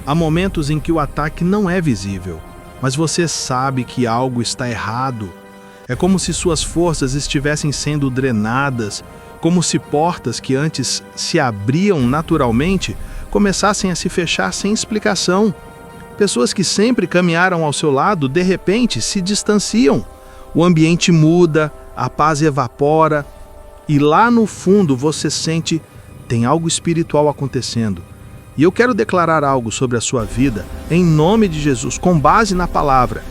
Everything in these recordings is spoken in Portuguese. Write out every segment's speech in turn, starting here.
Há momentos em que o ataque não é visível, mas você sabe que algo está errado. É como se suas forças estivessem sendo drenadas, como se portas que antes se abriam naturalmente começassem a se fechar sem explicação. Pessoas que sempre caminharam ao seu lado, de repente, se distanciam. O ambiente muda, a paz evapora, e lá no fundo você sente, tem algo espiritual acontecendo. E eu quero declarar algo sobre a sua vida, em nome de Jesus, com base na palavra.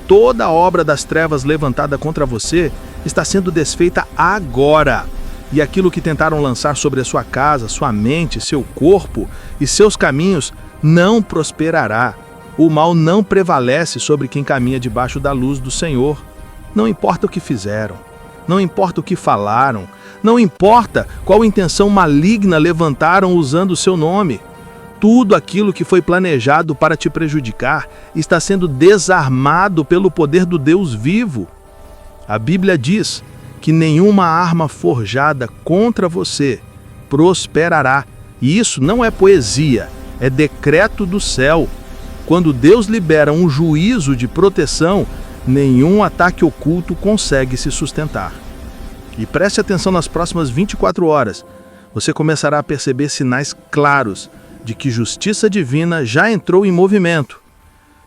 Toda a obra das trevas levantada contra você está sendo desfeita agora. E aquilo que tentaram lançar sobre a sua casa, sua mente, seu corpo e seus caminhos não prosperará. O mal não prevalece sobre quem caminha debaixo da luz do Senhor. Não importa o que fizeram, não importa o que falaram, não importa qual intenção maligna levantaram usando o seu nome. Tudo aquilo que foi planejado para te prejudicar está sendo desarmado pelo poder do Deus vivo. A Bíblia diz que nenhuma arma forjada contra você prosperará. E isso não é poesia, é decreto do céu. Quando Deus libera um juízo de proteção, nenhum ataque oculto consegue se sustentar. E preste atenção nas próximas 24 horas. Você começará a perceber sinais claros de que justiça divina já entrou em movimento.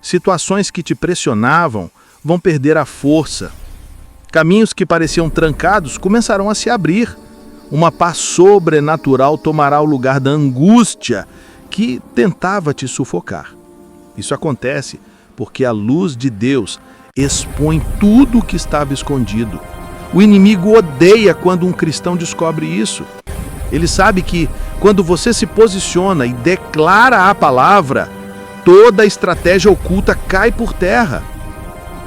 Situações que te pressionavam vão perder a força. Caminhos que pareciam trancados começarão a se abrir. Uma paz sobrenatural tomará o lugar da angústia que tentava te sufocar. Isso acontece porque a luz de Deus expõe tudo o que estava escondido. O inimigo odeia quando um cristão descobre isso. Ele sabe que, quando você se posiciona e declara a palavra, toda a estratégia oculta cai por terra.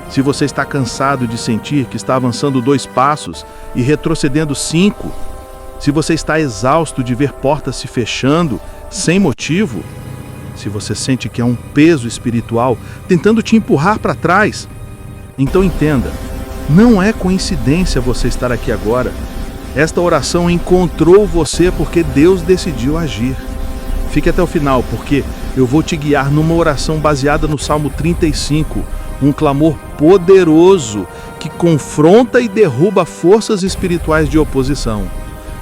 Se você está cansado de sentir que está avançando 2 passos e retrocedendo 5, se você está exausto de ver portas se fechando sem motivo, se você sente que há um peso espiritual tentando te empurrar para trás, então entenda, não é coincidência você estar aqui agora. Esta oração encontrou você porque Deus decidiu agir. Fique até o final, porque eu vou te guiar numa oração baseada no Salmo 35, um clamor poderoso que confronta e derruba forças espirituais de oposição.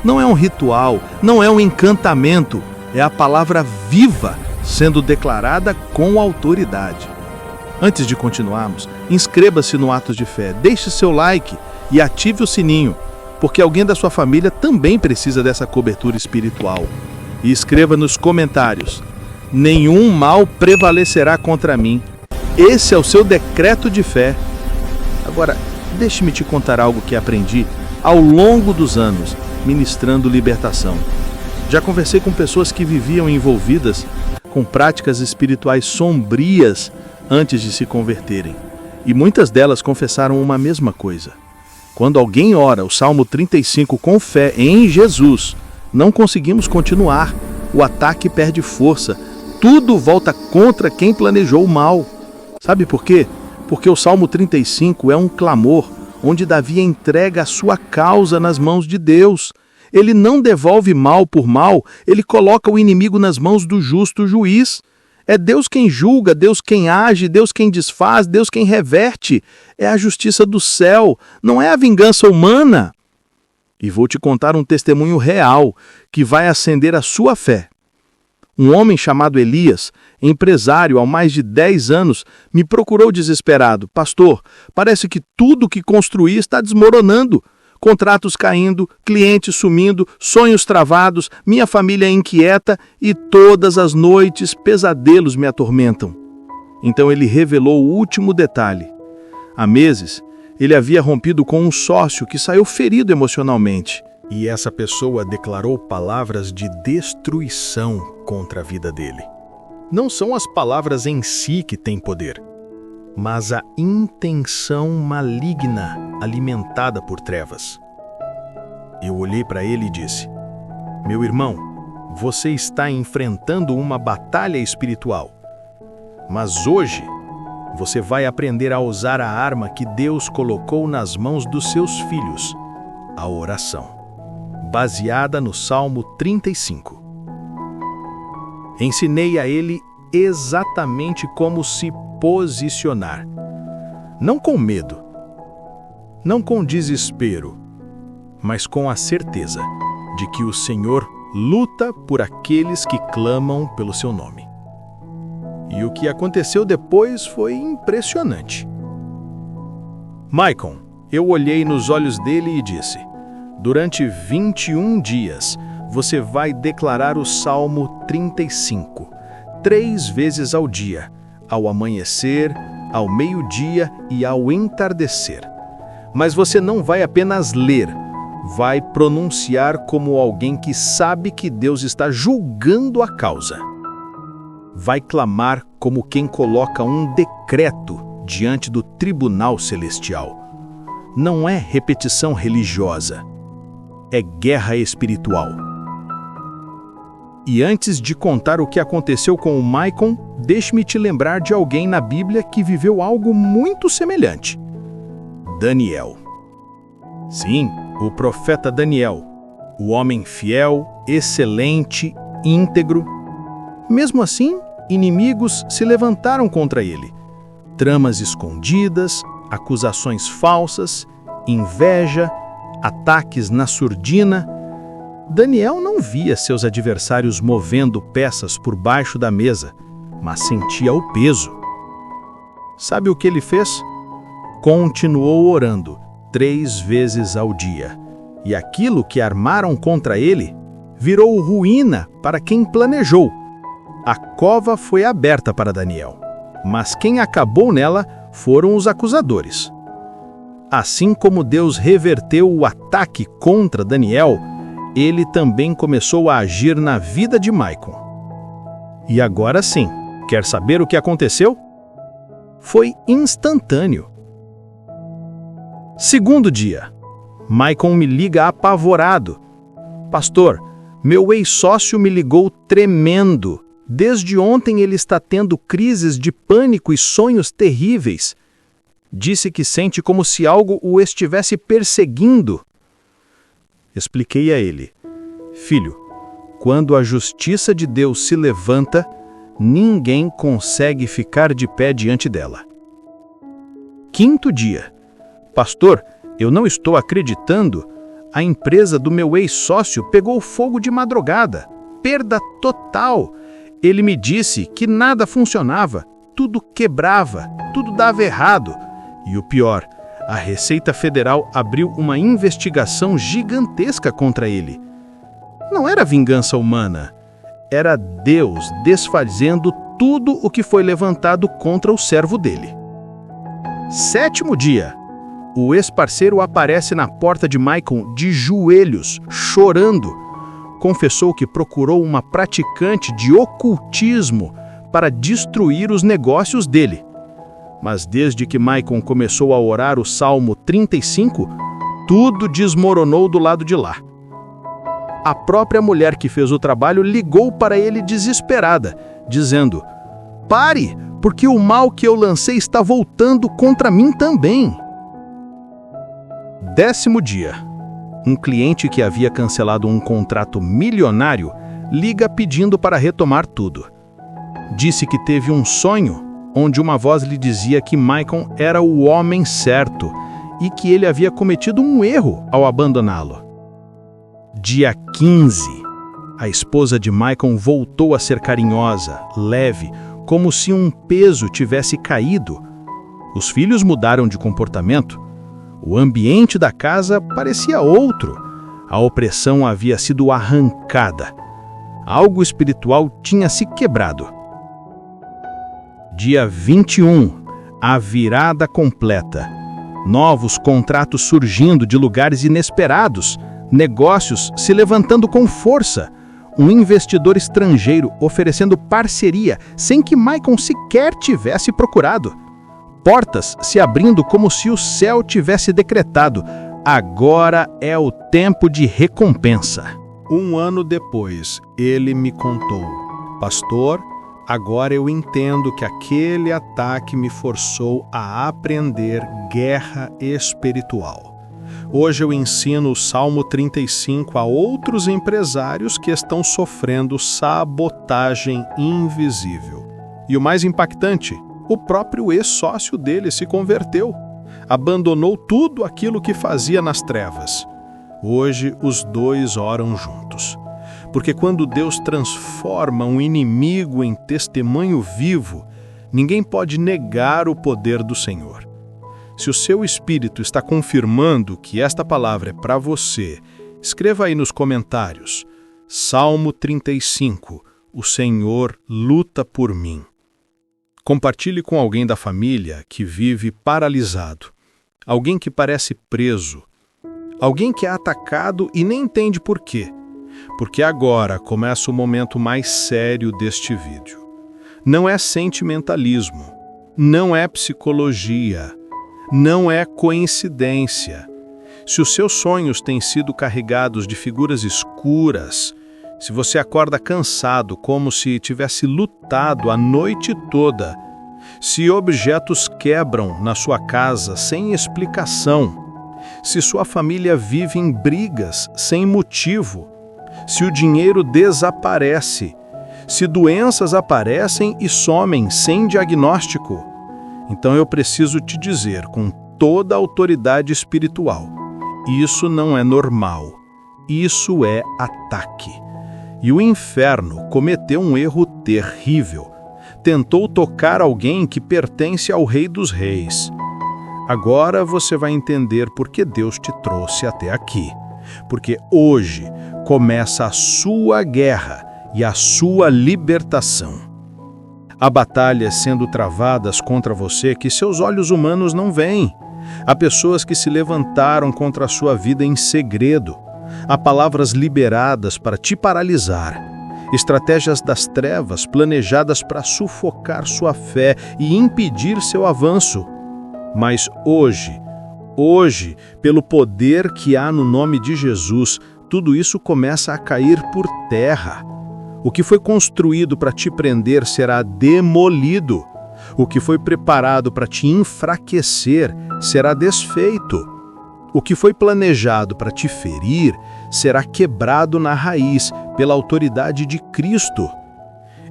Não é um ritual, não é um encantamento, é a palavra viva sendo declarada com autoridade. Antes de continuarmos, inscreva-se no Atos de Fé, deixe seu like e ative o sininho, porque alguém da sua família também precisa dessa cobertura espiritual. E escreva nos comentários: nenhum mal prevalecerá contra mim. Esse é o seu decreto de fé. Agora, deixe-me te contar algo que aprendi ao longo dos anos, ministrando libertação. Já conversei com pessoas que viviam envolvidas com práticas espirituais sombrias antes de se converterem. E muitas delas confessaram uma mesma coisa. Quando alguém ora o Salmo 35 com fé em Jesus, não conseguimos continuar. O ataque perde força. Tudo volta contra quem planejou o mal. Sabe por quê? Porque o Salmo 35 é um clamor onde Davi entrega a sua causa nas mãos de Deus. Ele não devolve mal por mal, ele coloca o inimigo nas mãos do justo juiz. É Deus quem julga, Deus quem age, Deus quem desfaz, Deus quem reverte. É a justiça do céu, não é a vingança humana. E vou te contar um testemunho real que vai acender a sua fé. Um homem chamado Elias, empresário há mais de 10 anos, me procurou desesperado. Pastor, parece que tudo que construí está desmoronando. Contratos caindo, clientes sumindo, sonhos travados, minha família inquieta e todas as noites pesadelos me atormentam. Então ele revelou o último detalhe. Há meses, ele havia rompido com um sócio que saiu ferido emocionalmente. E essa pessoa declarou palavras de destruição contra a vida dele. Não são as palavras em si que têm poder, mas a intenção maligna alimentada por trevas. Eu olhei para ele e disse: meu irmão, você está enfrentando uma batalha espiritual, mas hoje você vai aprender a usar a arma que Deus colocou nas mãos dos seus filhos, a oração, baseada no Salmo 35. Ensinei a ele exatamente como se posicionar. Não com medo, não com desespero, mas com a certeza de que o Senhor luta por aqueles que clamam pelo seu nome. E o que aconteceu depois foi impressionante. Maicon, eu olhei nos olhos dele e disse: durante 21 dias, você vai declarar o Salmo 35, 3 vezes ao dia, ao amanhecer, ao meio-dia e ao entardecer. Mas você não vai apenas ler, vai pronunciar como alguém que sabe que Deus está julgando a causa. Vai clamar como quem coloca um decreto diante do tribunal celestial. Não é repetição religiosa, é guerra espiritual. E antes de contar o que aconteceu com o Maicon, deixe-me te lembrar de alguém na Bíblia que viveu algo muito semelhante. Daniel. Sim, o profeta Daniel, o homem fiel, excelente, íntegro. Mesmo assim, inimigos se levantaram contra ele. Tramas escondidas, acusações falsas, inveja, ataques na surdina. Daniel não via seus adversários movendo peças por baixo da mesa, mas sentia o peso. Sabe o que ele fez? Continuou orando 3 vezes ao dia. E aquilo que armaram contra ele virou ruína para quem planejou. A cova foi aberta para Daniel, mas quem acabou nela foram os acusadores. Assim como Deus reverteu o ataque contra Daniel, ele também começou a agir na vida de Maicon. E agora sim, quer saber o que aconteceu? Foi instantâneo. Segundo dia, Maicon me liga apavorado. Pastor, meu ex-sócio me ligou tremendo. Desde ontem ele está tendo crises de pânico e sonhos terríveis. Disse que sente como se algo o estivesse perseguindo. Expliquei a ele: filho, quando a justiça de Deus se levanta, ninguém consegue ficar de pé diante dela. Quinto dia. Pastor, eu não estou acreditando. A empresa do meu ex-sócio pegou fogo de madrugada. Perda total. Ele me disse que nada funcionava, tudo quebrava, tudo dava errado. E o pior, a Receita Federal abriu uma investigação gigantesca contra ele. Não era vingança humana, era Deus desfazendo tudo o que foi levantado contra o servo dele. Sétimo dia, o ex-parceiro aparece na porta de Maicon de joelhos, chorando. Confessou que procurou uma praticante de ocultismo para destruir os negócios dele. Mas desde que Maicon começou a orar o Salmo 35, tudo desmoronou do lado de lá. A própria mulher que fez o trabalho ligou para ele desesperada, dizendo: pare, porque o mal que eu lancei está voltando contra mim também. 10º dia. Um cliente que havia cancelado um contrato milionário liga pedindo para retomar tudo. Disse que teve um sonho onde uma voz lhe dizia que Maicon era o homem certo e que ele havia cometido um erro ao abandoná-lo. Dia 15, a esposa de Maicon voltou a ser carinhosa, leve, como se um peso tivesse caído. Os filhos mudaram de comportamento. O ambiente da casa parecia outro. A opressão havia sido arrancada. Algo espiritual tinha se quebrado. Dia 21, a virada completa. Novos contratos surgindo de lugares inesperados, negócios se levantando com força, um investidor estrangeiro oferecendo parceria sem que Maicon sequer tivesse procurado. Portas se abrindo como se o céu tivesse decretado: agora é o tempo de recompensa. 1 ano depois, ele me contou: pastor, agora eu entendo que aquele ataque me forçou a aprender guerra espiritual. Hoje eu ensino o Salmo 35 a outros empresários que estão sofrendo sabotagem invisível. E o mais impactante, o próprio ex-sócio dele se converteu. Abandonou tudo aquilo que fazia nas trevas. Hoje, os dois oram juntos. Porque quando Deus transforma um inimigo em testemunho vivo, ninguém pode negar o poder do Senhor. Se o seu espírito está confirmando que esta palavra é para você, escreva aí nos comentários. Salmo 35, o Senhor luta por mim. Compartilhe com alguém da família que vive paralisado, alguém que parece preso, alguém que é atacado e nem entende por quê. Porque agora começa o momento mais sério deste vídeo. Não é sentimentalismo, não é psicologia, não é coincidência. Se os seus sonhos têm sido carregados de figuras escuras, se você acorda cansado como se tivesse lutado a noite toda, se objetos quebram na sua casa sem explicação, se sua família vive em brigas sem motivo, se o dinheiro desaparece, se doenças aparecem e somem sem diagnóstico, então eu preciso te dizer com toda a autoridade espiritual, isso não é normal, isso é ataque. E o inferno cometeu um erro terrível. Tentou tocar alguém que pertence ao Rei dos Reis. Agora você vai entender por que Deus te trouxe até aqui. Porque hoje começa a sua guerra e a sua libertação. Há batalhas sendo travadas contra você que seus olhos humanos não veem. Há pessoas que se levantaram contra a sua vida em segredo. Há palavras liberadas para te paralisar. Estratégias das trevas planejadas para sufocar sua fé e impedir seu avanço. Mas hoje, pelo poder que há no nome de Jesus, tudo isso começa a cair por terra. O que foi construído para te prender será demolido. O que foi preparado para te enfraquecer será desfeito. O que foi planejado para te ferir será quebrado na raiz pela autoridade de Cristo.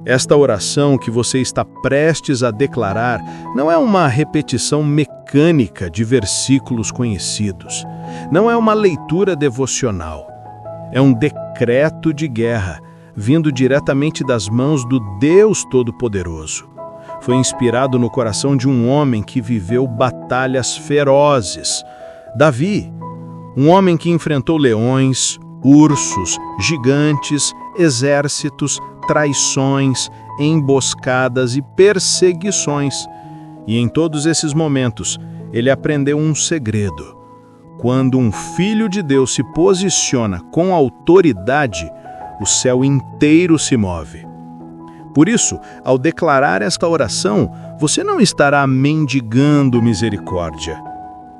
Esta oração que você está prestes a declarar não é uma repetição mecânica de versículos conhecidos. Não é uma leitura devocional. É um decreto de guerra, vindo diretamente das mãos do Deus Todo-Poderoso. Foi inspirado no coração de um homem que viveu batalhas ferozes. Davi, um homem que enfrentou leões, ursos, gigantes, exércitos, traições, emboscadas e perseguições. E em todos esses momentos, ele aprendeu um segredo. Quando um filho de Deus se posiciona com autoridade, o céu inteiro se move. Por isso, ao declarar esta oração, você não estará mendigando misericórdia.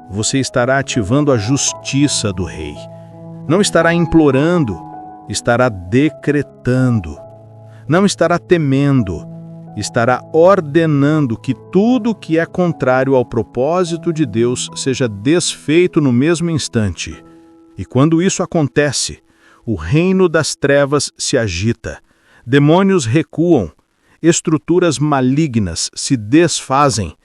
Você estará ativando a justiça do Rei. Não estará implorando, estará decretando. Não estará temendo, estará ordenando que tudo que é contrário ao propósito de Deus seja desfeito no mesmo instante. E quando isso acontece, o reino das trevas se agita, demônios recuam, estruturas malignas se desfazem,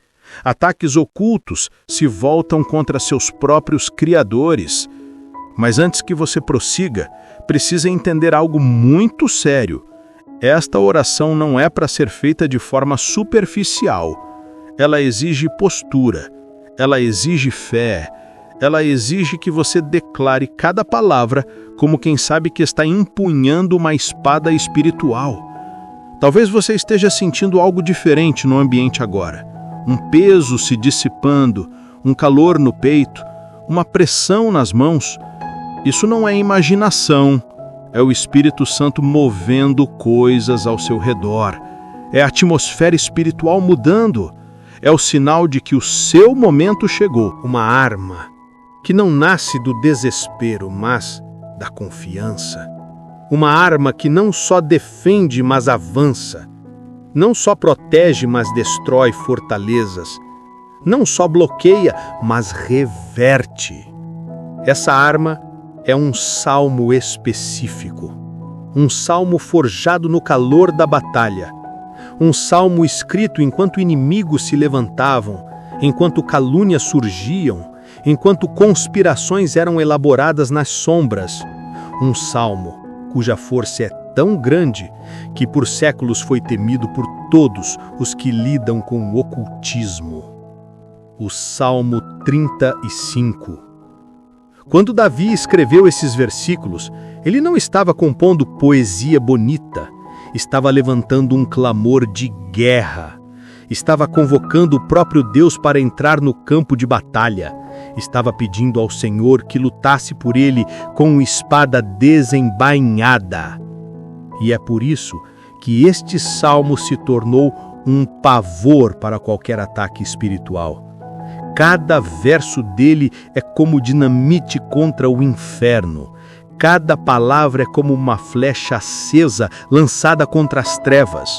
ataques ocultos se voltam contra seus próprios criadores. Mas antes que você prossiga, precisa entender algo muito sério. Esta oração não é para ser feita de forma superficial. Ela exige postura, ela exige fé, ela exige que você declare cada palavra como quem sabe que está empunhando uma espada espiritual. Talvez você esteja sentindo algo diferente no ambiente agora. Um peso se dissipando, um calor no peito, uma pressão nas mãos. Isso não é imaginação, é o Espírito Santo movendo coisas ao seu redor. É a atmosfera espiritual mudando. É o sinal de que o seu momento chegou. Uma arma que não nasce do desespero, mas da confiança. Uma arma que não só defende, mas avança. Não só protege, mas destrói fortalezas. Não só bloqueia, mas reverte. Essa arma é um salmo específico. Um salmo forjado no calor da batalha. Um salmo escrito enquanto inimigos se levantavam, enquanto calúnias surgiam, enquanto conspirações eram elaboradas nas sombras. Um salmo cuja força é tão grande que por séculos foi temido por todos os que lidam com o ocultismo. O Salmo 35. Quando Davi escreveu esses versículos, ele não estava compondo poesia bonita, estava levantando um clamor de guerra, estava convocando o próprio Deus para entrar no campo de batalha, estava pedindo ao Senhor que lutasse por ele com espada desembainhada. E é por isso que este salmo se tornou um pavor para qualquer ataque espiritual. Cada verso dele é como dinamite contra o inferno. Cada palavra é como uma flecha acesa lançada contra as trevas.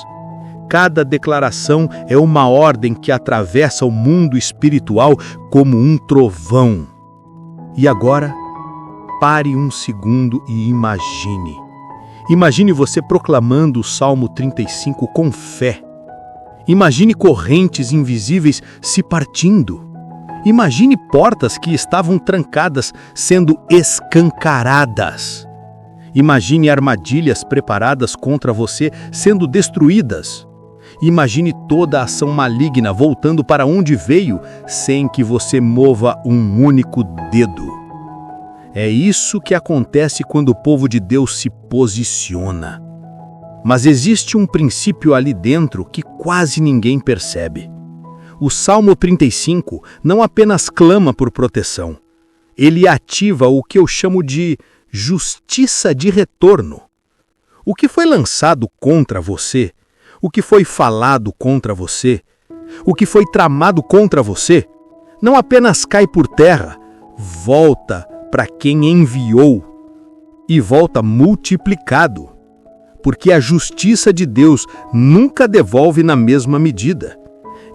Cada declaração é uma ordem que atravessa o mundo espiritual como um trovão. E agora, pare um segundo e imagine. Imagine você proclamando o Salmo 35 com fé. Imagine correntes invisíveis se partindo. Imagine portas que estavam trancadas sendo escancaradas. Imagine armadilhas preparadas contra você sendo destruídas. Imagine toda a ação maligna voltando para onde veio sem que você mova um único dedo. É isso que acontece quando o povo de Deus se posiciona. Mas existe um princípio ali dentro que quase ninguém percebe. O Salmo 35 não apenas clama por proteção, ele ativa o que eu chamo de justiça de retorno. O que foi lançado contra você, o que foi falado contra você, o que foi tramado contra você, não apenas cai por terra, volta para quem enviou e volta multiplicado, porque a justiça de Deus nunca devolve na mesma medida.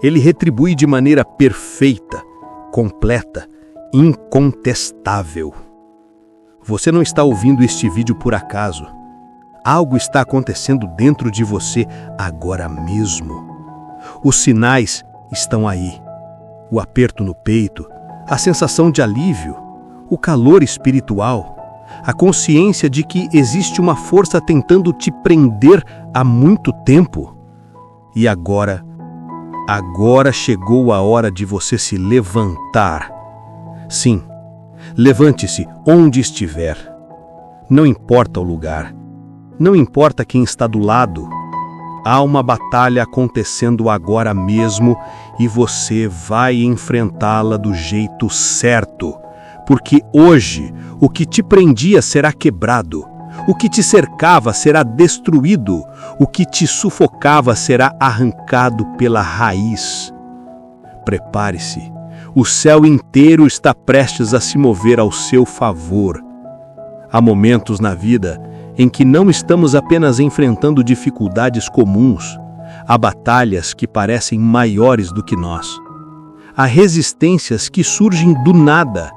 Ele retribui de maneira perfeita, completa, incontestável. Você não está ouvindo este vídeo por acaso. Algo está acontecendo dentro de você agora mesmo. Os sinais estão aí. O aperto no peito, a sensação de alívio, o calor espiritual, a consciência de que existe uma força tentando te prender há muito tempo. E agora chegou a hora de você se levantar. Sim, levante-se onde estiver. Não importa o lugar, não importa quem está do lado. Há uma batalha acontecendo agora mesmo e você vai enfrentá-la do jeito certo. Porque hoje o que te prendia será quebrado. O que te cercava será destruído, o que te sufocava será arrancado pela raiz. Prepare-se, o céu inteiro está prestes a se mover ao seu favor. Há momentos na vida em que não estamos apenas enfrentando dificuldades comuns, há batalhas que parecem maiores do que nós. Há resistências que surgem do nada,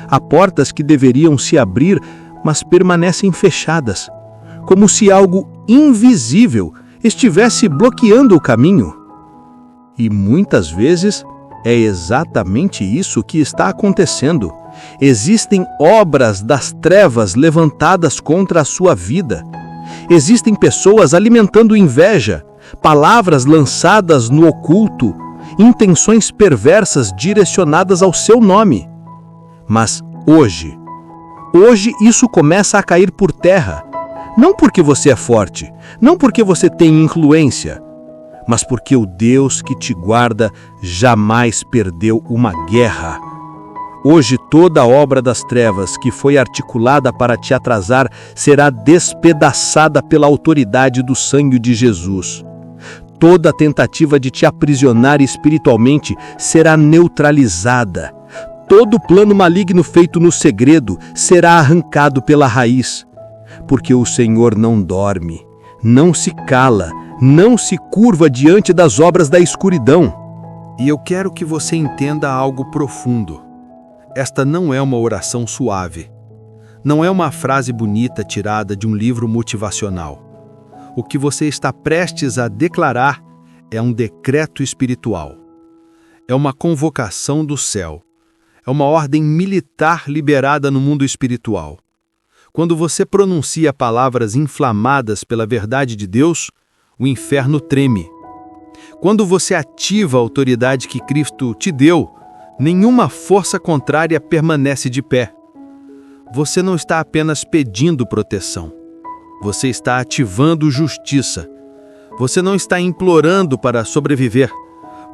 há portas que deveriam se abrir, mas permanecem fechadas, como se algo invisível estivesse bloqueando o caminho. E muitas vezes é exatamente isso que está acontecendo. Existem obras das trevas levantadas contra a sua vida. Existem pessoas alimentando inveja, palavras lançadas no oculto, intenções perversas direcionadas ao seu nome. Mas hoje isso começa a cair por terra. Não porque você é forte, não porque você tem influência, mas porque o Deus que te guarda jamais perdeu uma guerra. Hoje toda a obra das trevas que foi articulada para te atrasar será despedaçada pela autoridade do sangue de Jesus. Toda tentativa de te aprisionar espiritualmente será neutralizada. Todo plano maligno feito no segredo será arrancado pela raiz, porque o Senhor não dorme, não se cala, não se curva diante das obras da escuridão. E eu quero que você entenda algo profundo. Esta não é uma oração suave. Não é uma frase bonita tirada de um livro motivacional. O que você está prestes a declarar é um decreto espiritual. É uma convocação do céu. É uma ordem militar liberada no mundo espiritual. Quando você pronuncia palavras inflamadas pela verdade de Deus, o inferno treme. Quando você ativa a autoridade que Cristo te deu, nenhuma força contrária permanece de pé. Você não está apenas pedindo proteção. Você está ativando justiça. Você não está implorando para sobreviver.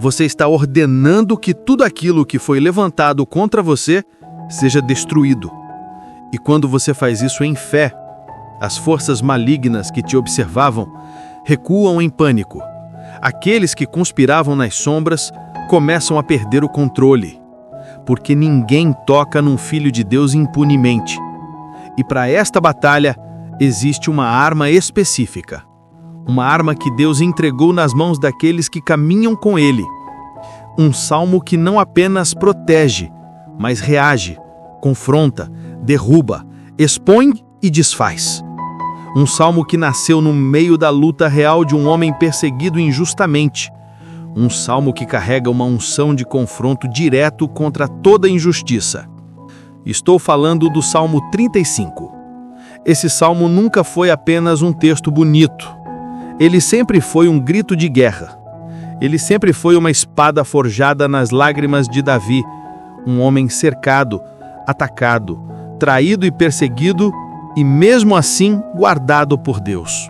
Você está ordenando que tudo aquilo que foi levantado contra você seja destruído. E quando você faz isso em fé, as forças malignas que te observavam recuam em pânico. Aqueles que conspiravam nas sombras começam a perder o controle, porque ninguém toca num filho de Deus impunemente. E para esta batalha, existe uma arma específica. Uma arma que Deus entregou nas mãos daqueles que caminham com Ele. Um salmo que não apenas protege, mas reage, confronta, derruba, expõe e desfaz. Um salmo que nasceu no meio da luta real de um homem perseguido injustamente. Um salmo que carrega uma unção de confronto direto contra toda injustiça. Estou falando do Salmo 35. Esse salmo nunca foi apenas um texto bonito. Ele sempre foi um grito de guerra. Ele sempre foi uma espada forjada nas lágrimas de Davi, um homem cercado, atacado, traído e perseguido, e mesmo assim guardado por Deus.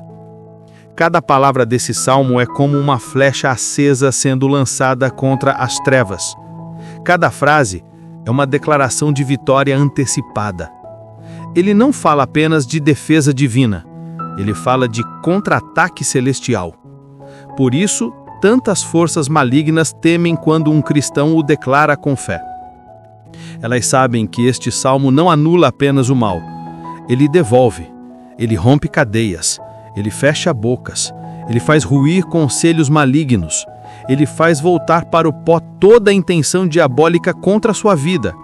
Cada palavra desse salmo é como uma flecha acesa sendo lançada contra as trevas. Cada frase é uma declaração de vitória antecipada. Ele não fala apenas de defesa divina, ele fala de contra-ataque celestial. Por isso, tantas forças malignas temem quando um cristão o declara com fé. Elas sabem que este salmo não anula apenas o mal. Ele devolve, ele rompe cadeias, ele fecha bocas, ele faz ruir conselhos malignos, ele faz voltar para o pó toda a intenção diabólica contra a sua vida.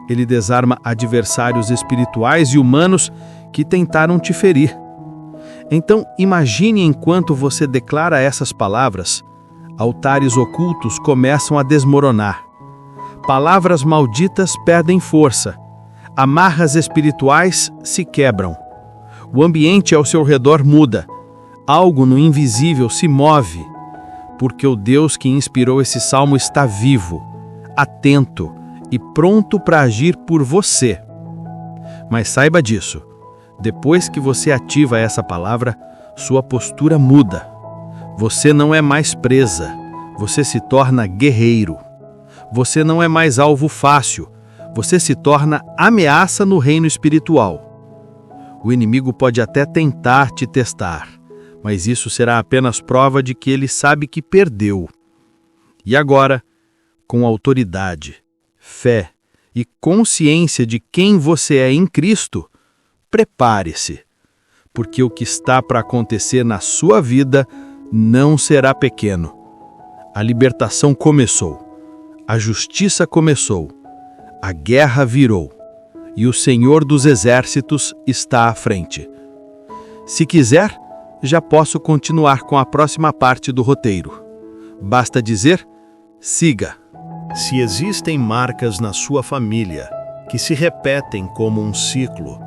Ele desarma adversários espirituais e humanos que tentaram te ferir. Então, imagine enquanto você declara essas palavras, altares ocultos começam a desmoronar. Palavras malditas perdem força. Amarras espirituais se quebram. O ambiente ao seu redor muda. Algo no invisível se move. Porque o Deus que inspirou esse salmo está vivo, atento e pronto para agir por você. Mas saiba disso. Depois que você ativa essa palavra, sua postura muda. Você não é mais presa. Você se torna guerreiro. Você não é mais alvo fácil. Você se torna ameaça no reino espiritual. O inimigo pode até tentar te testar, mas isso será apenas prova de que ele sabe que perdeu. E agora, com autoridade, fé e consciência de quem você é em Cristo, prepare-se, porque o que está para acontecer na sua vida não será pequeno. A libertação começou, a justiça começou, a guerra virou, e o Senhor dos Exércitos está à frente. Se quiser, já posso continuar com a próxima parte do roteiro. Basta dizer, siga. Se existem marcas na sua família que se repetem como um ciclo,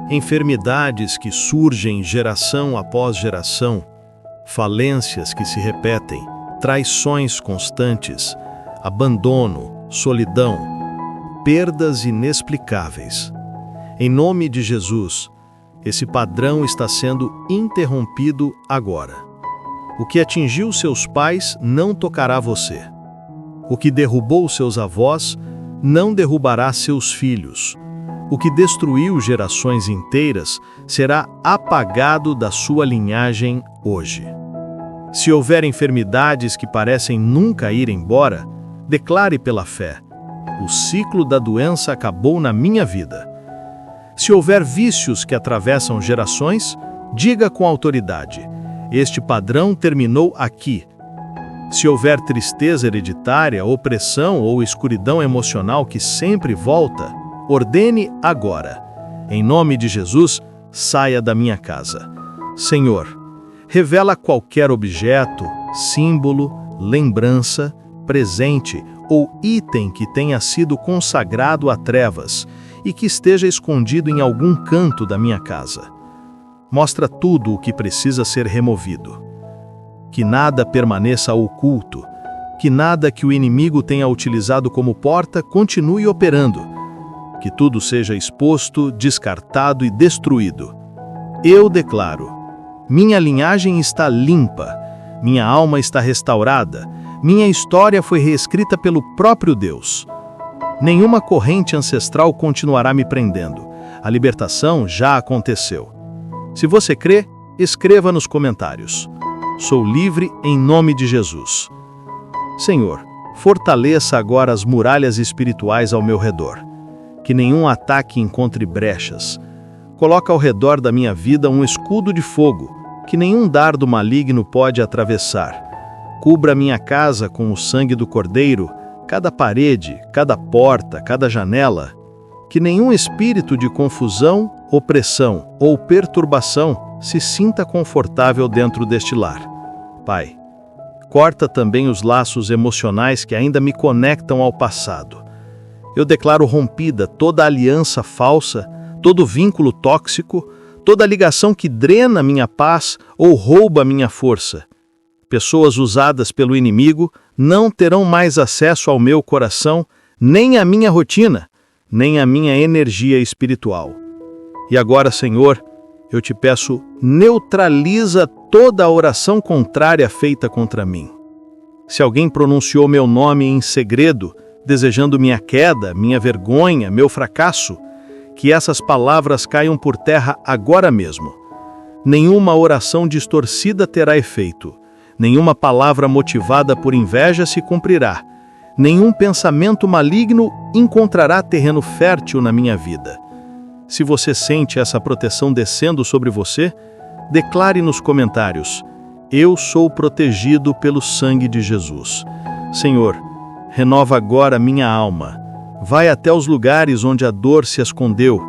enfermidades que surgem geração após geração, falências que se repetem, traições constantes, abandono, solidão, perdas inexplicáveis. Em nome de Jesus, esse padrão está sendo interrompido agora. O que atingiu seus pais não tocará você. O que derrubou seus avós não derrubará seus filhos. O que destruiu gerações inteiras será apagado da sua linhagem hoje. Se houver enfermidades que parecem nunca ir embora, declare pela fé: o ciclo da doença acabou na minha vida. Se houver vícios que atravessam gerações, diga com autoridade: este padrão terminou aqui. Se houver tristeza hereditária, opressão ou escuridão emocional que sempre volta, ordene agora. Em nome de Jesus, saia da minha casa. Senhor, revela qualquer objeto, símbolo, lembrança, presente ou item que tenha sido consagrado a trevas e que esteja escondido em algum canto da minha casa. Mostra tudo o que precisa ser removido. Que nada permaneça oculto, que nada que o inimigo tenha utilizado como porta continue operando, que tudo seja exposto, descartado e destruído. Eu declaro: minha linhagem está limpa, minha alma está restaurada, minha história foi reescrita pelo próprio Deus. Nenhuma corrente ancestral continuará me prendendo. A libertação já aconteceu. Se você crê, escreva nos comentários: sou livre em nome de Jesus. Senhor, fortaleça agora as muralhas espirituais ao meu redor. Que nenhum ataque encontre brechas. Coloca ao redor da minha vida um escudo de fogo, que nenhum dardo maligno pode atravessar. Cubra minha casa com o sangue do Cordeiro, cada parede, cada porta, cada janela. Que nenhum espírito de confusão, opressão ou perturbação se sinta confortável dentro deste lar. Pai, corta também os laços emocionais que ainda me conectam ao passado. Eu declaro rompida toda aliança falsa, todo vínculo tóxico, toda ligação que drena minha paz ou rouba minha força. Pessoas usadas pelo inimigo não terão mais acesso ao meu coração, nem à minha rotina, nem à minha energia espiritual. E agora, Senhor, eu te peço, neutraliza toda a oração contrária feita contra mim. Se alguém pronunciou meu nome em segredo, desejando minha queda, minha vergonha, meu fracasso, que essas palavras caiam por terra agora mesmo. Nenhuma oração distorcida terá efeito. Nenhuma palavra motivada por inveja se cumprirá. Nenhum pensamento maligno encontrará terreno fértil na minha vida. Se você sente essa proteção descendo sobre você, declare nos comentários: eu sou protegido pelo sangue de Jesus. Senhor, renova agora minha alma. Vai até os lugares onde a dor se escondeu.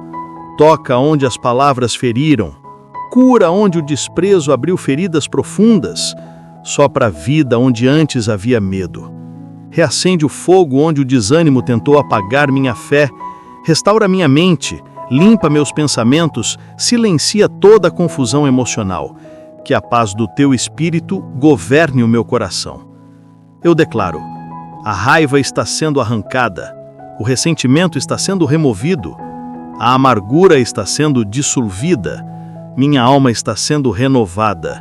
Toca onde as palavras feriram. Cura onde o desprezo abriu feridas profundas. Sopra a vida onde antes havia medo. Reacende o fogo onde o desânimo tentou apagar minha fé. Restaura minha mente, limpa meus pensamentos, silencia toda a confusão emocional. Que a paz do teu espírito governe o meu coração. Eu declaro: a raiva está sendo arrancada, o ressentimento está sendo removido, a amargura está sendo dissolvida, minha alma está sendo renovada.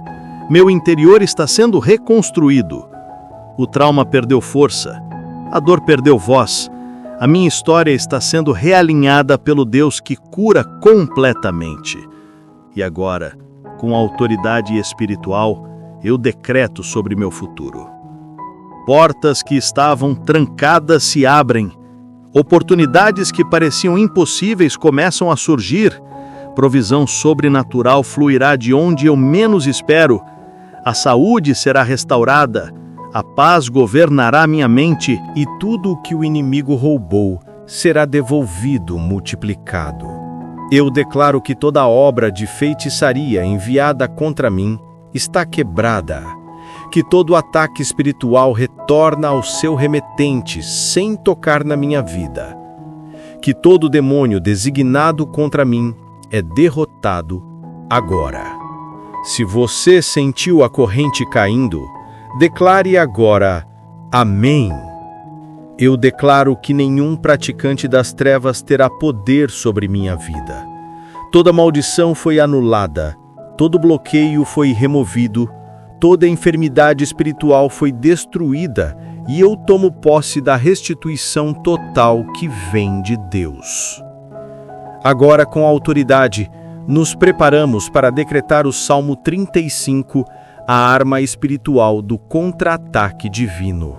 Meu interior está sendo reconstruído. O trauma perdeu força, a dor perdeu voz. A minha história está sendo realinhada pelo Deus que cura completamente. E agora, com autoridade espiritual, eu decreto sobre meu futuro. Portas que estavam trancadas se abrem. Oportunidades que pareciam impossíveis começam a surgir. Provisão sobrenatural fluirá de onde eu menos espero. A saúde será restaurada, a paz governará minha mente e tudo o que o inimigo roubou será devolvido multiplicado. Eu declaro que toda obra de feitiçaria enviada contra mim está quebrada, que todo ataque espiritual retorna ao seu remetente sem tocar na minha vida, que todo demônio designado contra mim é derrotado agora. Se você sentiu a corrente caindo, declare agora: Amém. Eu declaro que nenhum praticante das trevas terá poder sobre minha vida. Toda maldição foi anulada, todo bloqueio foi removido, toda enfermidade espiritual foi destruída e eu tomo posse da restituição total que vem de Deus. Agora, com autoridade, nos preparamos para decretar o Salmo 35, a arma espiritual do contra-ataque divino.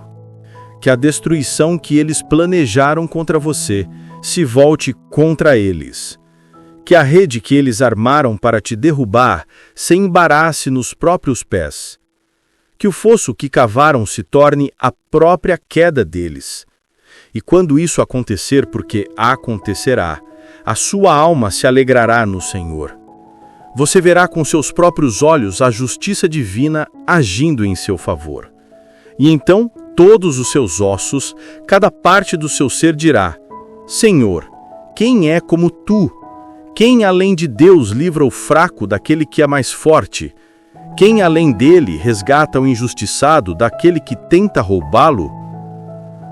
Que a destruição que eles planejaram contra você se volte contra eles. Que a rede que eles armaram para te derrubar se embarace nos próprios pés. Que o fosso que cavaram se torne a própria queda deles. E quando isso acontecer, porque acontecerá, a sua alma se alegrará no Senhor. Você verá com seus próprios olhos a justiça divina agindo em seu favor. E então todos os seus ossos, cada parte do seu ser dirá: Senhor, quem é como tu? Quem além de Deus livra o fraco daquele que é mais forte? Quem além dele resgata o injustiçado daquele que tenta roubá-lo?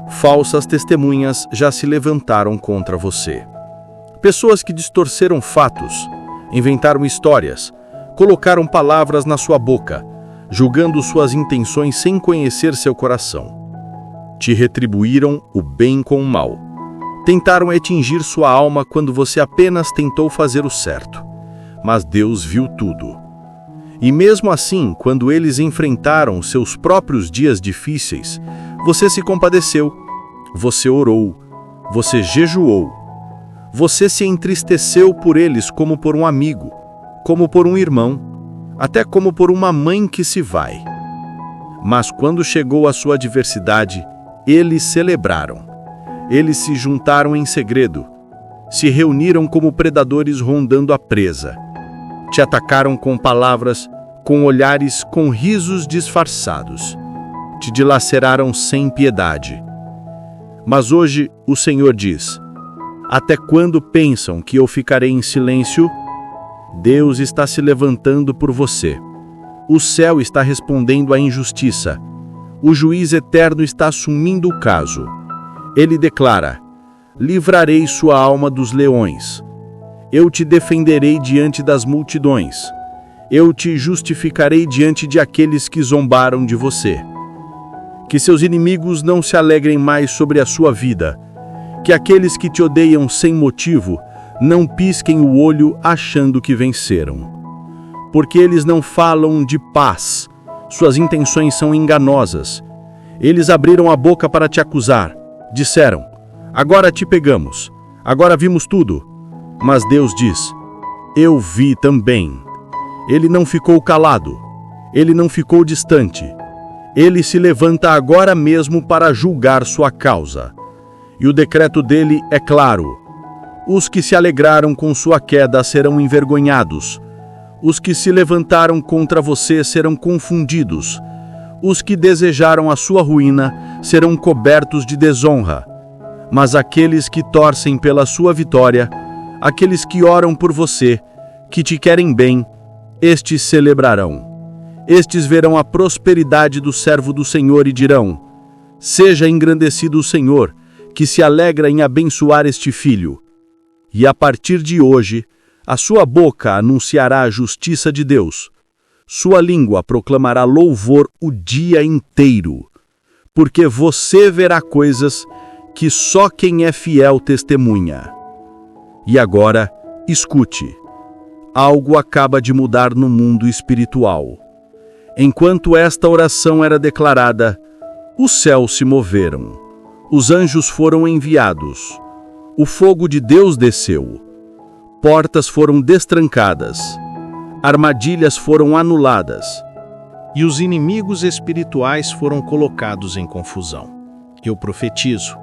Falsas testemunhas já se levantaram contra você. Pessoas que distorceram fatos, inventaram histórias, colocaram palavras na sua boca, julgando suas intenções sem conhecer seu coração. Te retribuíram o bem com o mal. Tentaram atingir sua alma quando você apenas tentou fazer o certo. Mas Deus viu tudo. E mesmo assim, quando eles enfrentaram seus próprios dias difíceis, você se compadeceu, você orou, você jejuou. Você se entristeceu por eles como por um amigo, como por um irmão, até como por uma mãe que se vai. Mas quando chegou a sua adversidade, eles celebraram. Eles se juntaram em segredo, se reuniram como predadores rondando a presa. Te atacaram com palavras, com olhares, com risos disfarçados. Te dilaceraram sem piedade. Mas hoje o Senhor diz: até quando pensam que eu ficarei em silêncio? Deus está se levantando por você. O céu está respondendo à injustiça. O juiz eterno está assumindo o caso. Ele declara: livrarei sua alma dos leões. Eu te defenderei diante das multidões. Eu te justificarei diante de aqueles que zombaram de você. Que seus inimigos não se alegrem mais sobre a sua vida. Que aqueles que te odeiam sem motivo não pisquem o olho achando que venceram. Porque eles não falam de paz. Suas intenções são enganosas. Eles abriram a boca para te acusar. Disseram: agora te pegamos. Agora vimos tudo. Mas Deus diz: eu vi também. Ele não ficou calado. Ele não ficou distante. Ele se levanta agora mesmo para julgar sua causa. E o decreto dele é claro: os que se alegraram com sua queda serão envergonhados. Os que se levantaram contra você serão confundidos. Os que desejaram a sua ruína serão cobertos de desonra. Mas aqueles que torcem pela sua vitória, aqueles que oram por você, que te querem bem, estes celebrarão. Estes verão a prosperidade do servo do Senhor e dirão: seja engrandecido o Senhor, que se alegra em abençoar este filho. E a partir de hoje, a sua boca anunciará a justiça de Deus. Sua língua proclamará louvor o dia inteiro. Porque você verá coisas que só quem é fiel testemunha. E agora, escute. Algo acaba de mudar no mundo espiritual. Enquanto esta oração era declarada, os céus se moveram. Os anjos foram enviados. O fogo de Deus desceu. Portas foram destrancadas. Armadilhas foram anuladas. E os inimigos espirituais foram colocados em confusão. Eu profetizo: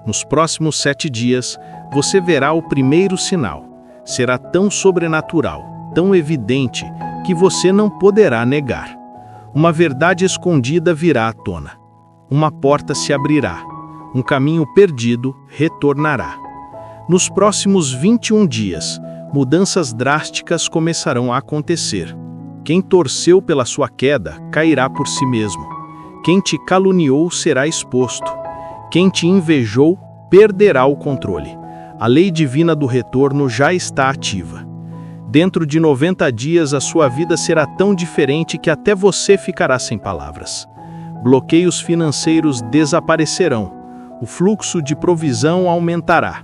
nos próximos 7 dias, você verá o primeiro sinal. Será tão sobrenatural, tão evidente, que você não poderá negar. Uma verdade escondida virá à tona. Uma porta se abrirá. Um caminho perdido retornará. Nos próximos 21 dias, mudanças drásticas começarão a acontecer. Quem torceu pela sua queda cairá por si mesmo. Quem te caluniou será exposto. Quem te invejou perderá o controle. A lei divina do retorno já está ativa. Dentro de 90 dias, a sua vida será tão diferente que até você ficará sem palavras. Bloqueios financeiros desaparecerão. O fluxo de provisão aumentará.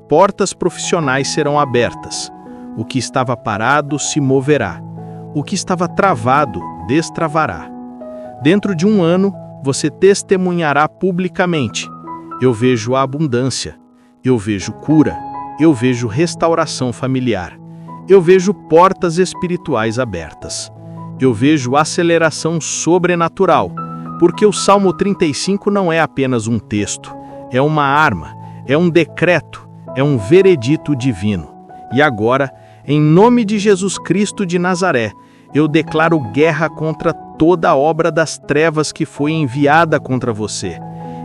Portas profissionais serão abertas. O que estava parado se moverá. O que estava travado destravará. Dentro de 1 ano, você testemunhará publicamente: eu vejo a abundância. Eu vejo cura, eu vejo restauração familiar, eu vejo portas espirituais abertas, eu vejo aceleração sobrenatural, porque o Salmo 35 não é apenas um texto, é uma arma, é um decreto, é um veredito divino. E agora, Em nome de Jesus Cristo de Nazaré, eu declaro guerra contra toda a obra das trevas que foi enviada contra você.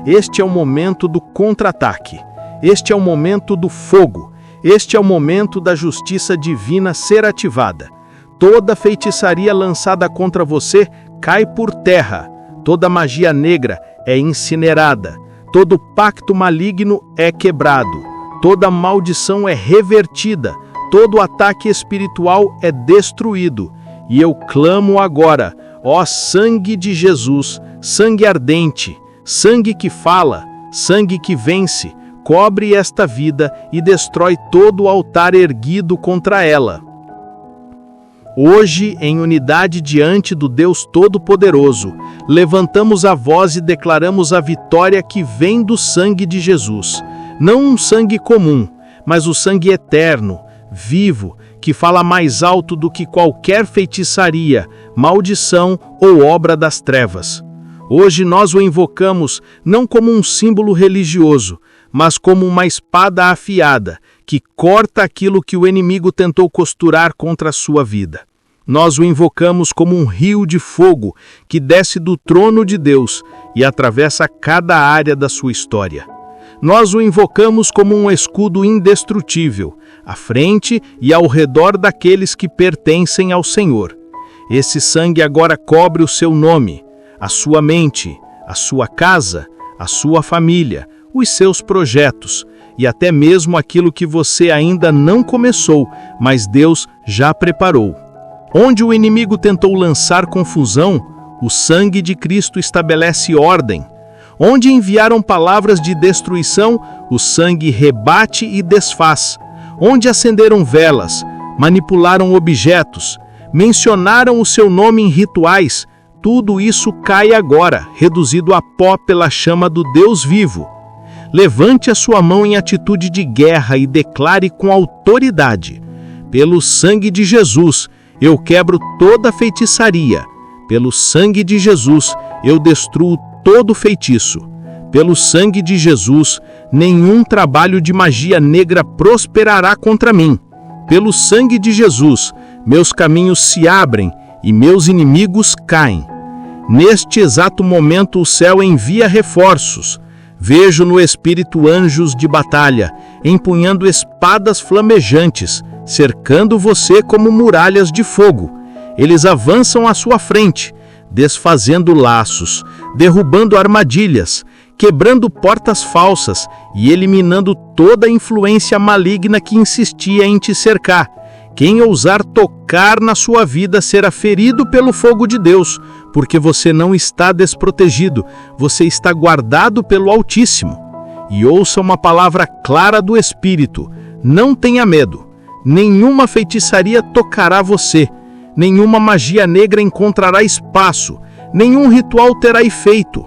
Este é o momento do contra-ataque. Este é o momento do fogo. Este é o momento da justiça divina ser ativada. Toda feitiçaria lançada contra você cai por terra. Toda magia negra é incinerada. Todo pacto maligno é quebrado. Toda maldição é revertida. Todo ataque espiritual é destruído. E eu clamo agora, ó sangue de Jesus, sangue ardente, sangue que fala, sangue que vence, cobre esta vida e destrói todo o altar erguido contra ela. Hoje, em unidade diante do Deus Todo-Poderoso, levantamos a voz e declaramos a vitória que vem do sangue de Jesus. Não um sangue comum, mas o sangue eterno, vivo, que fala mais alto do que qualquer feitiçaria, maldição ou obra das trevas. Hoje nós o invocamos não como um símbolo religioso, mas como uma espada afiada, que corta aquilo que o inimigo tentou costurar contra a sua vida. Nós o invocamos como um rio de fogo que desce do trono de Deus e atravessa cada área da sua história. Nós o invocamos como um escudo indestrutível, à frente e ao redor daqueles que pertencem ao Senhor. Esse sangue agora cobre o seu nome, a sua mente, a sua casa, a sua família, os seus projetos e até mesmo aquilo que você ainda não começou, mas Deus já preparou. Onde o inimigo tentou lançar confusão, o sangue de Cristo estabelece ordem. Onde enviaram palavras de destruição, o sangue rebate e desfaz. Onde acenderam velas, manipularam objetos, mencionaram o seu nome em rituais, tudo isso cai agora, reduzido a pó pela chama do Deus vivo. Levante a sua mão em atitude de guerra e declare com autoridade: pelo sangue de Jesus, eu quebro toda feitiçaria. Pelo sangue de Jesus, eu destruo todo feitiço. Pelo sangue de Jesus, nenhum trabalho de magia negra prosperará contra mim. Pelo sangue de Jesus, meus caminhos se abrem e meus inimigos caem. Neste exato momento o céu envia reforços. Vejo no espírito anjos de batalha, empunhando espadas flamejantes, cercando você como muralhas de fogo. Eles avançam à sua frente, desfazendo laços, derrubando armadilhas, quebrando portas falsas e eliminando toda a influência maligna que insistia em te cercar. Quem ousar tocar na sua vida será ferido pelo fogo de Deus, porque você não está desprotegido, você está guardado pelo Altíssimo. E ouça uma palavra clara do Espírito: não tenha medo, nenhuma feitiçaria tocará você, nenhuma magia negra encontrará espaço, nenhum ritual terá efeito.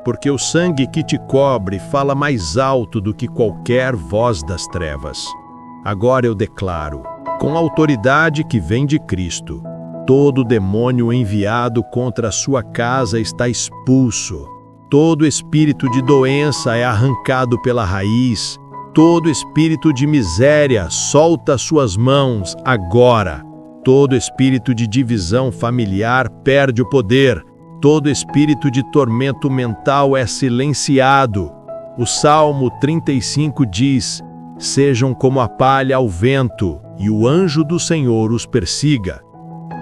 Porque o sangue que te cobre fala mais alto do que qualquer voz das trevas. Agora eu declaro, com a autoridade que vem de Cristo, todo demônio enviado contra a sua casa está expulso. Todo espírito de doença é arrancado pela raiz. Todo espírito de miséria solta suas mãos agora. Todo espírito de divisão familiar perde o poder. Todo espírito de tormento mental é silenciado. O Salmo 35 diz: sejam como a palha ao vento, e o anjo do Senhor os persiga.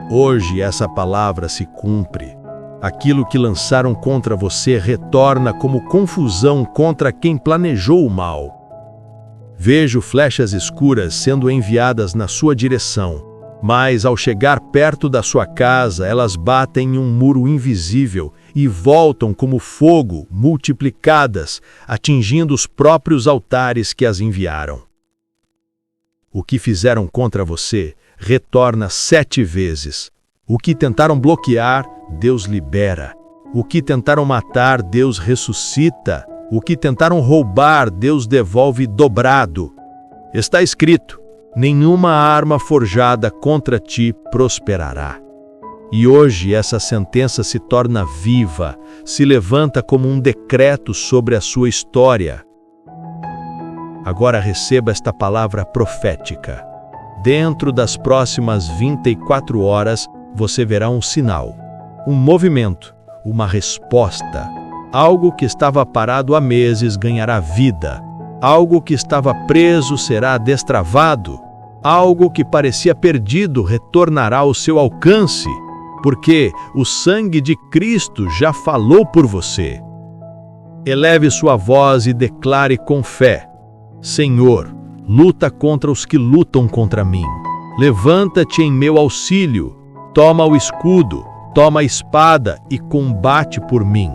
Hoje essa palavra se cumpre. Aquilo que lançaram contra você retorna como confusão contra quem planejou o mal. Vejo flechas escuras sendo enviadas na sua direção, mas ao chegar perto da sua casa, elas batem em um muro invisível e voltam como fogo, multiplicadas, atingindo os próprios altares que as enviaram. O que fizeram contra você retorna 7 vezes. O que tentaram bloquear, Deus libera. O que tentaram matar, Deus ressuscita. O que tentaram roubar, Deus devolve dobrado. Está escrito: nenhuma arma forjada contra ti prosperará. E hoje essa sentença se torna viva, se levanta como um decreto sobre a sua história. Agora receba esta palavra profética. Dentro das próximas 24 horas, você verá um sinal, um movimento, uma resposta. Algo que estava parado há meses ganhará vida. Algo que estava preso será destravado. Algo que parecia perdido retornará ao seu alcance, porque o sangue de Cristo já falou por você. Eleve sua voz e declare com fé: Senhor, luta contra os que lutam contra mim. Levanta-te em meu auxílio. Toma o escudo, toma a espada e combate por mim.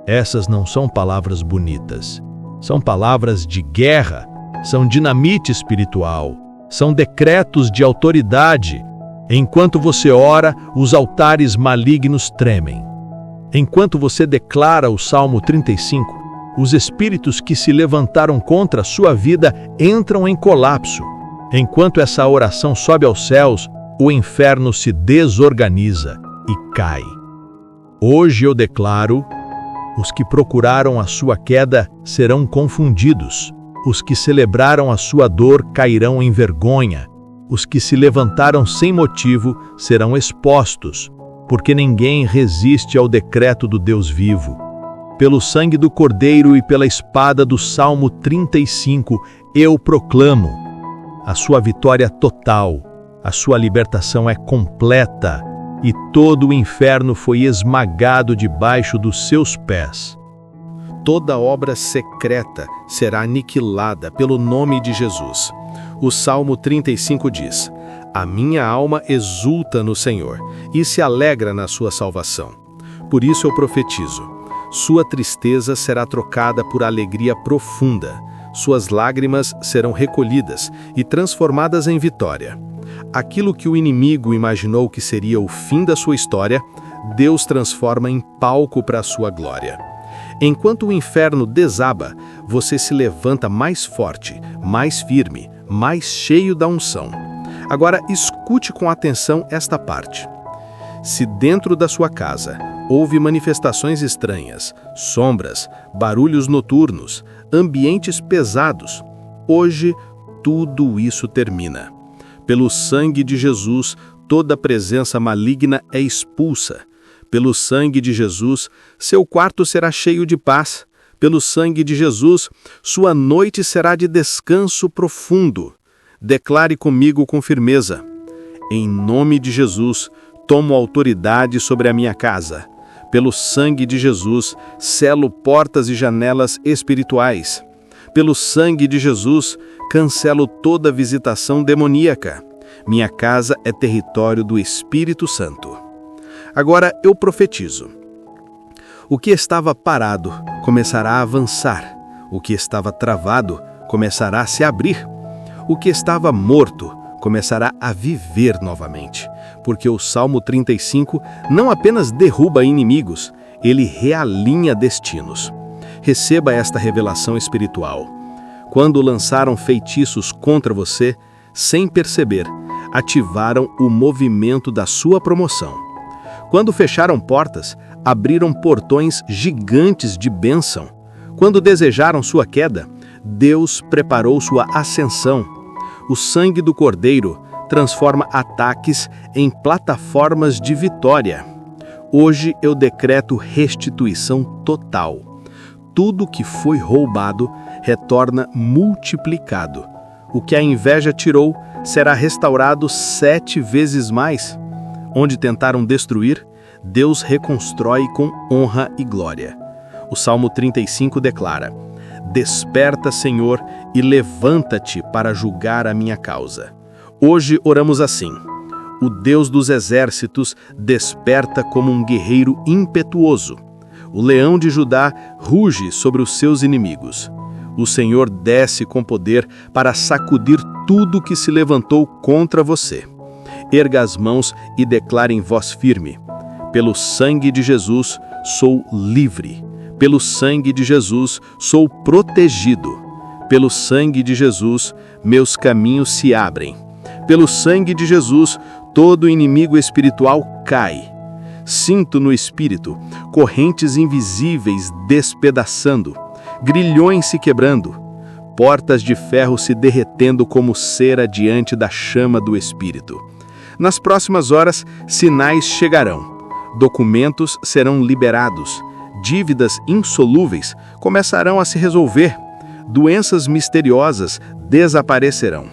Essas não são palavras bonitas. São palavras de guerra, são dinamite espiritual, são decretos de autoridade. Enquanto você ora, os altares malignos tremem. Enquanto você declara o Salmo 35, os espíritos que se levantaram contra a sua vida entram em colapso. Enquanto essa oração sobe aos céus, o inferno se desorganiza e cai. Hoje eu declaro: os que procuraram a sua queda serão confundidos. Os que celebraram a sua dor cairão em vergonha. Os que se levantaram sem motivo serão expostos, porque ninguém resiste ao decreto do Deus vivo. Pelo sangue do Cordeiro e pela espada do Salmo 35, eu proclamo a sua vitória total, a sua libertação é completa, e todo o inferno foi esmagado debaixo dos seus pés. Toda obra secreta será aniquilada pelo nome de Jesus. O Salmo 35 diz: A minha alma exulta no Senhor e se alegra na sua salvação. Por isso eu profetizo: sua tristeza será trocada por alegria profunda, suas lágrimas serão recolhidas e transformadas em vitória. Aquilo que o inimigo imaginou que seria o fim da sua história, Deus transforma em palco para a sua glória. Enquanto o inferno desaba, você se levanta mais forte, mais firme, mais cheio da unção. Agora escute com atenção esta parte. Se dentro da sua casa houve manifestações estranhas, sombras, barulhos noturnos, ambientes pesados, hoje tudo isso termina. Pelo sangue de Jesus, toda presença maligna é expulsa. Pelo sangue de Jesus, seu quarto será cheio de paz. Pelo sangue de Jesus, sua noite será de descanso profundo. Declare comigo com firmeza: em nome de Jesus, tomo autoridade sobre a minha casa. Pelo sangue de Jesus, selo portas e janelas espirituais. Pelo sangue de Jesus, cancelo toda visitação demoníaca. Minha casa é território do Espírito Santo. Agora eu profetizo: o que estava parado começará a avançar. O que estava travado começará a se abrir. O que estava morto começará a viver novamente. Porque o Salmo 35 não apenas derruba inimigos, ele realinha destinos. Receba esta revelação espiritual. Quando lançaram feitiços contra você, sem perceber, ativaram o movimento da sua promoção. Quando fecharam portas, abriram portões gigantes de bênção. Quando desejaram sua queda, Deus preparou sua ascensão. O sangue do Cordeiro transforma ataques em plataformas de vitória. Hoje eu decreto restituição total. Tudo que foi roubado retorna multiplicado. O que a inveja tirou será restaurado 7 vezes mais. Onde tentaram destruir, Deus reconstrói com honra e glória. O Salmo 35 declara: Desperta, Senhor, e levanta-te para julgar a minha causa. Hoje oramos assim: o Deus dos exércitos desperta como um guerreiro impetuoso. O leão de Judá ruge sobre os seus inimigos. O Senhor desce com poder para sacudir tudo que se levantou contra você. Erga as mãos e declare em voz firme: pelo sangue de Jesus, sou livre. Pelo sangue de Jesus, sou protegido. Pelo sangue de Jesus, meus caminhos se abrem. Pelo sangue de Jesus, todo inimigo espiritual cai. Sinto no espírito correntes invisíveis despedaçando, grilhões se quebrando. portas de ferro se derretendo como cera diante da chama do Espírito. Nas próximas horas, sinais chegarão. Documentos serão liberados. Dívidas insolúveis começarão a se resolver. Doenças misteriosas desaparecerão.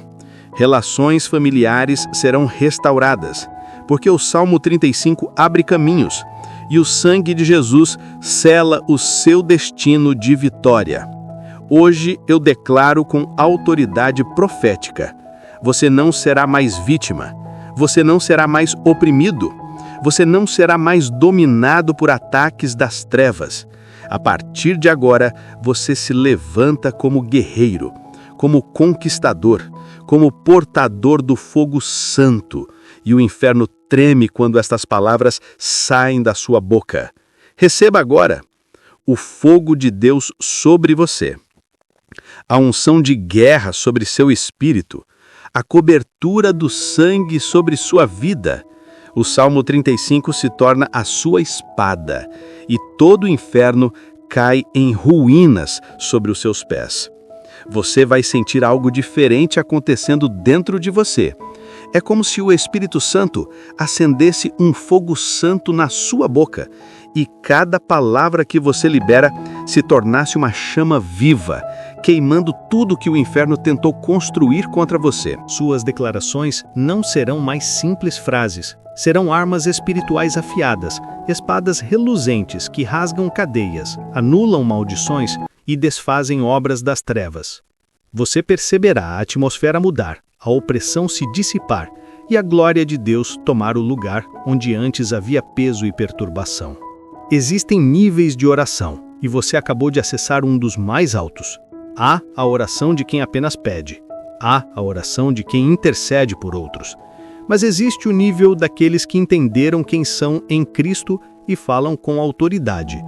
Relações familiares serão restauradas, porque o Salmo 35 abre caminhos e o sangue de Jesus sela o seu destino de vitória. Hoje eu declaro com autoridade profética: você não será mais vítima, você não será mais oprimido, você não será mais dominado por ataques das trevas. A partir de agora, você se levanta como guerreiro, como conquistador, como portador do fogo santo, e o inferno treme quando estas palavras saem da sua boca. Receba agora o fogo de Deus sobre você, a unção de guerra sobre seu espírito, a cobertura do sangue sobre sua vida. O Salmo 35 se torna a sua espada, e todo o inferno cai em ruínas sobre os seus pés. Você vai sentir algo diferente acontecendo dentro de você. É como se o Espírito Santo acendesse um fogo santo na sua boca e cada palavra que você libera se tornasse uma chama viva, queimando tudo que o inferno tentou construir contra você. Suas declarações não serão mais simples frases. Serão armas espirituais afiadas, espadas reluzentes que rasgam cadeias, anulam maldições e desfazem obras das trevas. Você perceberá a atmosfera mudar, a opressão se dissipar e a glória de Deus tomar o lugar onde antes havia peso e perturbação. Existem níveis de oração, e você acabou de acessar um dos mais altos. Há a oração de quem apenas pede. Há a oração de quem intercede por outros. Mas existe o nível daqueles que entenderam quem são em Cristo e falam com autoridade.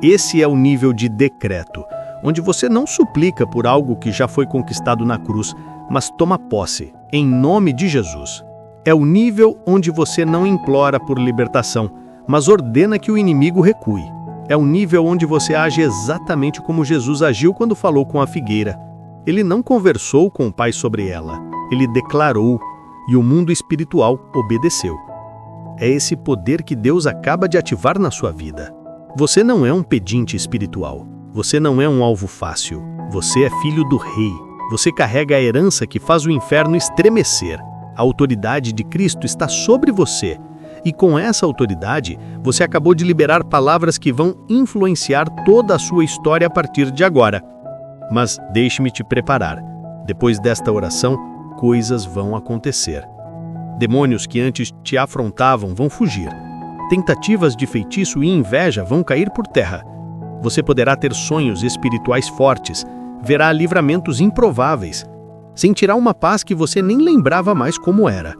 Esse é o nível de decreto, onde você não suplica por algo que já foi conquistado na cruz, mas toma posse, em nome de Jesus. É o nível onde você não implora por libertação, mas ordena que o inimigo recue. É o nível onde você age exatamente como Jesus agiu quando falou com a figueira. Ele não conversou com o Pai sobre ela, ele declarou, e o mundo espiritual obedeceu. É esse poder que Deus acaba de ativar na sua vida. Você não é um pedinte espiritual. Você não é um alvo fácil. Você é filho do Rei. Você carrega a herança que faz o inferno estremecer. A autoridade de Cristo está sobre você. E com essa autoridade, você acabou de liberar palavras que vão influenciar toda a sua história a partir de agora. Mas deixe-me te preparar. Depois desta oração, coisas vão acontecer. Demônios que antes te afrontavam vão fugir. Tentativas de feitiço e inveja vão cair por terra. Você poderá ter sonhos espirituais fortes, verá livramentos improváveis, sentirá uma paz que você nem lembrava mais como era.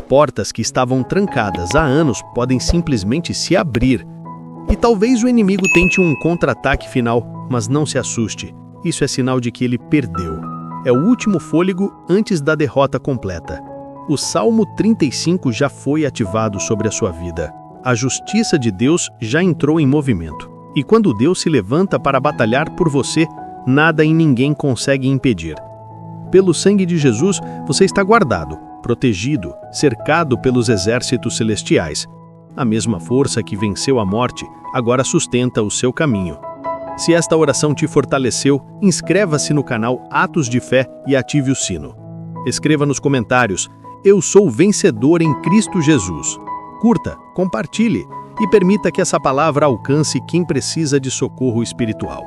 Portas que estavam trancadas há anos podem simplesmente se abrir. E talvez o inimigo tente um contra-ataque final, mas não se assuste. Isso é sinal de que ele perdeu. É o último fôlego antes da derrota completa. O Salmo 35 já foi ativado sobre a sua vida. A justiça de Deus já entrou em movimento. E quando Deus se levanta para batalhar por você, nada e ninguém consegue impedir. Pelo sangue de Jesus, você está guardado, protegido, cercado pelos exércitos celestiais. A mesma força que venceu a morte agora sustenta o seu caminho. Se esta oração te fortaleceu, inscreva-se no canal Atos de Fé e ative o sino. Escreva nos comentários: eu sou vencedor em Cristo Jesus. Curta, compartilhe e permita que essa palavra alcance quem precisa de socorro espiritual.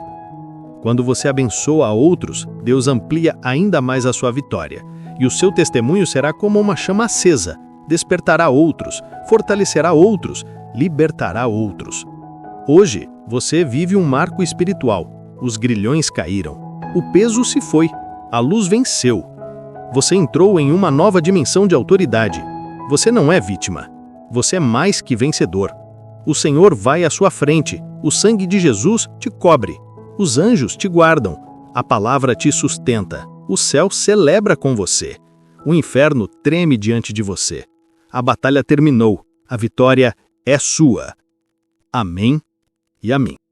Quando você abençoa a outros, Deus amplia ainda mais a sua vitória, e o seu testemunho será como uma chama acesa, despertará outros, fortalecerá outros, libertará outros. Hoje, você vive um marco espiritual. Os grilhões caíram. O peso se foi. A luz venceu. Você entrou em uma nova dimensão de autoridade. Você não é vítima. Você é mais que vencedor. O Senhor vai à sua frente. O sangue de Jesus te cobre. Os anjos te guardam. A palavra te sustenta. O céu celebra com você. O inferno treme diante de você. A batalha terminou. A vitória é sua. Amém e amém.